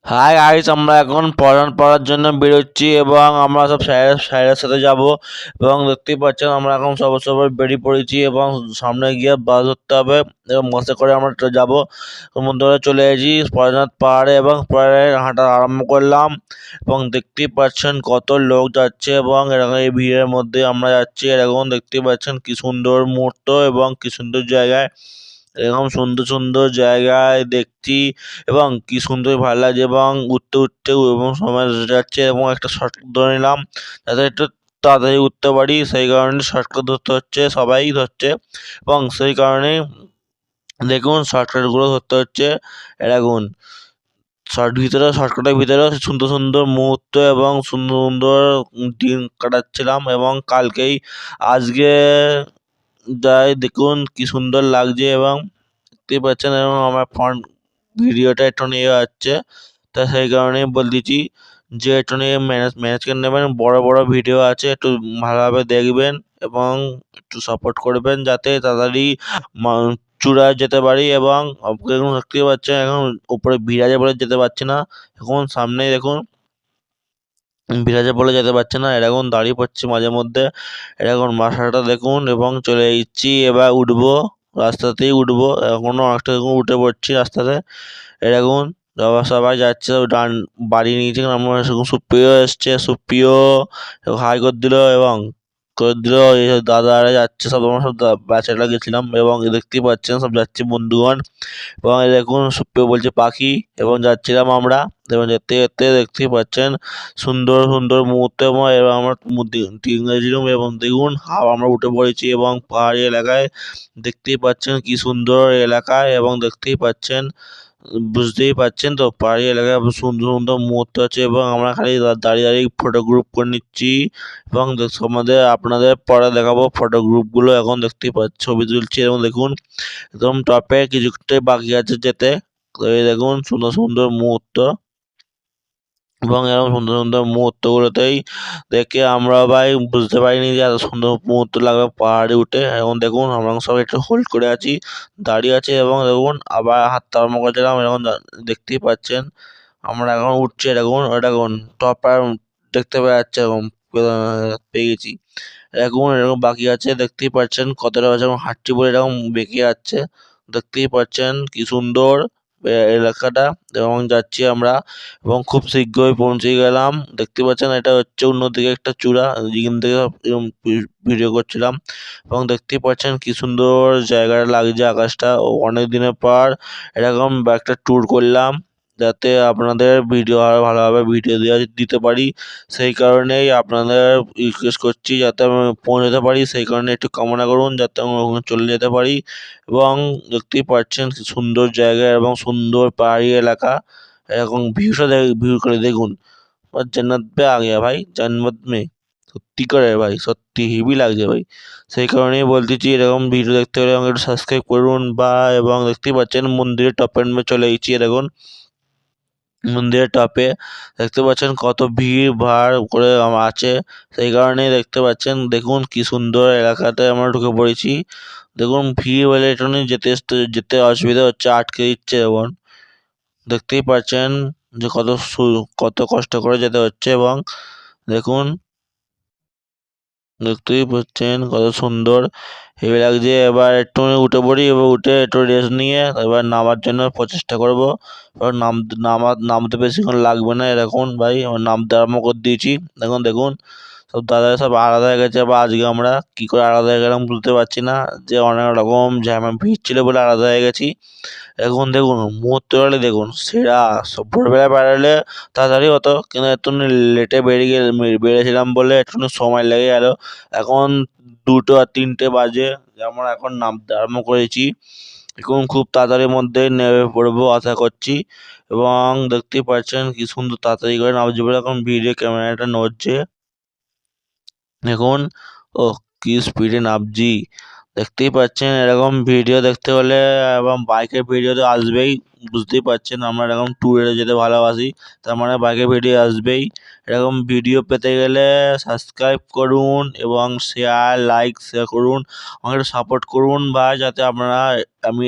Hi guys, আমরা এখন পড়ার জন্য বেরোচ্ছি এবং আমরা সব স্যারের সাথে যাব। এবং দেখতেই পাচ্ছেন আমরা এখন সবাই বেরিয়ে পড়েছি এবং সামনে গিয়ে বাস ধরতে হবে এবং বাসে করে আমরা যাব। বন্ধুরা চলে এসেছি পরনাথ পাহাড়ে এবং পাহাড়ে হাঁটা আরম্ভ করলাম। এবং দেখতেই পাচ্ছেন কত লোক যাচ্ছে এবং এরকম এই ভিড়ের মধ্যে আমরা যাচ্ছি। এরকম দেখতেই পাচ্ছেন কি সুন্দর মুহূর্ত এবং কি সুন্দর জায়গায়, এরকম সুন্দর সুন্দর জায়গায় দেখছি এবং কি সুন্দর ভালো লাগছে। এবং উঠতে উঠতে এবং সময় যাচ্ছে এবং একটা শর্টকাট ধরে নিলাম যাতে একটু তাড়াতাড়ি উঠতে পারি, সেই কারণে শর্টকাট ধরতে হচ্ছে, সবাই ধরছে এবং সেই কারণে দেখুন শর্টকাটগুলো ধরতে হচ্ছে। এরকম শর্টকাটের ভিতরে সুন্দর সুন্দর মুহূর্ত এবং সুন্দর সুন্দর দিন কাটাচ্ছিলাম। এবং কালকেই আজকে যাই দেখুন কি সুন্দর লাগছে এবং দেখতেই পাচ্ছেন এবং আমার ফ্রন্ট ভিডিওটা একটু নিয়ে যাচ্ছে, তা সেই কারণেই বলতেছি যে একটু নিয়ে ম্যানেজ করে নেবেন। বড় বড় ভিডিও আছে, একটু ভালোভাবে দেখবেন এবং একটু সাপোর্ট করবেন যাতে তাড়াতাড়ি চূড়ায় যেতে পারি। এবং এখন দেখতেই পাচ্ছেন এখন উপরে বিরাজে বলে যেতে পারছি না, এখন সামনেই দেখুন বিরাজে বলে যেতে পারছে না, এরকম দাঁড়িয়ে পড়ছি মাঝে মধ্যে। এরকম মাথাটা দেখুন এবং চলে এসেছি, এবার উঠবো, রাস্তাতেই উঠবো, এখনো অনেকটা দেখুন উঠে পড়ছি রাস্তাতে। এরকম সবাই যাচ্ছে, ডান বাড়ি নিয়েছে আমার সুপ্রিয় এসছে, সুপ্রিয় হাই করে দিল এবং করে দিল। এই দাদারা যাচ্ছে সব, আমরা সব বাচ্চারা গেছিলাম এবং দেখতেই পাচ্ছেন সব যাচ্ছে বন্ধুগণ। এবং এই দেখুন সুপ্রিয় বলছে পাখি এবং যাচ্ছিলাম আমরা এবং যেতে যেতে দেখতেই পাচ্ছেন সুন্দর সুন্দর মুহূর্ত এবং আমরা ছিলাম এবং দেখুন আমরা উঠে পড়েছি এবং পাহাড়ি এলাকায় দেখতেই পাচ্ছেন কি সুন্দর এলাকায়। এবং দেখতেই পাচ্ছেন, বুঝতেই পারছেন তো, পাহাড়ি এলাকায় সুন্দর সুন্দর মুহূর্ত আছে এবং আমরা খালি দাঁড়িয়ে দাঁড়িয়ে ফটো গ্রুপ করে নিচ্ছি এবং আমাদের আপনাদের পরে দেখাবো ফটো গ্রুপগুলো। এখন দেখতেই পাচ্ছি ছবি তুলছি এবং দেখুন একদম টপে কিছুটাই বাকি আছে যেতে। তো এই দেখুন সুন্দর সুন্দর মুহূর্ত এবং এরকম সুন্দর সুন্দর মুহূর্তগুলোতেই দেখে আমরা ভাই বুঝতে পারিনি যে এত সুন্দর মুহূর্ত লাগবে পাহাড়ে উঠে। এখন দেখুন আমরা সবাই একটু হোল্ড করে আছি, দাঁড়িয়ে আছি এবং দেখুন আবার হাঁটতে আরম্ভ করেছিলাম। এখন দেখতেই পাচ্ছেন আমরা এখন উঠছি, এরকম এরকম টপ দেখতে পাওয়া যাচ্ছে এবং পেয়ে গেছি। এরকম বাকি আছে, দেখতেই পাচ্ছেন কতটা যখন হাঁটছি বলে এরকম বেঁকে যাচ্ছে, দেখতেই পাচ্ছেন কি সুন্দর এলাকাটা এবং যাচ্ছি আমরা এবং খুব শীঘ্রই পৌঁছে গেলাম। দেখতে পাচ্ছেন এটা হচ্ছে অন্যদিকে একটা চূড়া, যেখান থেকে এরকম ভিডিও করছিলাম এবং দেখতেই পাচ্ছেন কি সুন্দর জায়গাটা লাগছে, আকাশটা অনেক দিনের পর এরকম একটা ট্যুর করলাম যাতে আপনাদের ভিডিও আরো ভালোভাবে ভিডিও দিতে পারি। সেই কারণেই আপনাদের রিকোয়েস্ট করছি যাতে আমি পৌঁছাতে পারি, সেই কারণে একটু কামনা করুন যাতে আমি ওখানে চলে যেতে পারি। এবং দেখতেই পাচ্ছেন কি সুন্দর জায়গা এবং সুন্দর পাহাড়ি এলাকা, এরকম ভিউ করে দেখুন। और जन्नत पे आ गया ভাই, জান্নাত মে সত্যি করে ভাই, সত্যি হেভি লাগছে ভাই। সেই কারণেই বলতেছি এরকম ভিডিও দেখতে হলে আমাকে একটু সাবস্ক্রাইব করুন বা এবং দেখতেই পাচ্ছেন মন্দিরের টপের চলে এসেছি। এরকম মন্দিরের টপে দেখতে পাচ্ছেন কত ভিড় ভাড় করে আছে, সেই কারণেই দেখতে পাচ্ছেন দেখুন কি সুন্দর এলাকাতে আমরা ঢুকে পড়েছি। দেখুন ভিড় হলে একটুখানি যেতে অসুবিধা হচ্ছে, আটকে দিচ্ছে যেমন দেখতেই পাচ্ছেন যে কত কষ্ট করে যেতে হচ্ছে। এবং দেখুন দেখতেই পাচ্ছেন কত সুন্দর হেভি লাগছে। এবার একটু উঠে পড়ি এবং উঠে একটু রেস্ট নিয়ে এবার নামার জন্য প্রচেষ্টা করব। এবার নামতে বেশিক্ষণ লাগবে না, এরকম ভাই আমার নামতে আরম্ভ করে দিয়েছি। এখন দেখুন সব দাদারা সব আলাদা হয়ে গেছে বা আজকে আমরা কি করে আলাদা হয়ে গেলাম বুঝতে পারছি না, যে অনেক রকম ভিড় ছিল বলে আলাদা হয়ে গেছি। এখন দেখুন মুহূর্ত হলে দেখুন সেরা, সব ভোরবেলা বেরোলে তাড়াতাড়ি হতো কিন্তু একটু লেটে বেরিয়েছিলাম বলে একটু সময় লেগে গেল। এখন 2টো আর 3টে বাজে, আমরা এখন নামতে আরম্ভ করেছি। এখন খুব তাড়াতাড়ির মধ্যে নেমে পড়বো আশা করছি। এবং দেখতেই পাচ্ছেন কি সুন্দর তাড়াতাড়ি করে নামছে বলে এখন ভিডিও ক্যামেরাটা নড়ছে। দেখুন ও কি স্পিডে নামছি, দেখতেই পাচ্ছেন। এরকম ভিডিও দেখতে হলে এবং বাইকের ভিডিও তো আসবেই, বুঝতেই পারছেন আমরা এরকম ট্যুরে যেতে ভালোবাসি, তার মানে বাইকের ভিডিও আসবেই। এরকম ভিডিও পেতে গেলে সাবস্ক্রাইব করুন এবং শেয়ার করুন, আমাকে একটু সাপোর্ট করুন ভাই, যাতে আপনারা আমি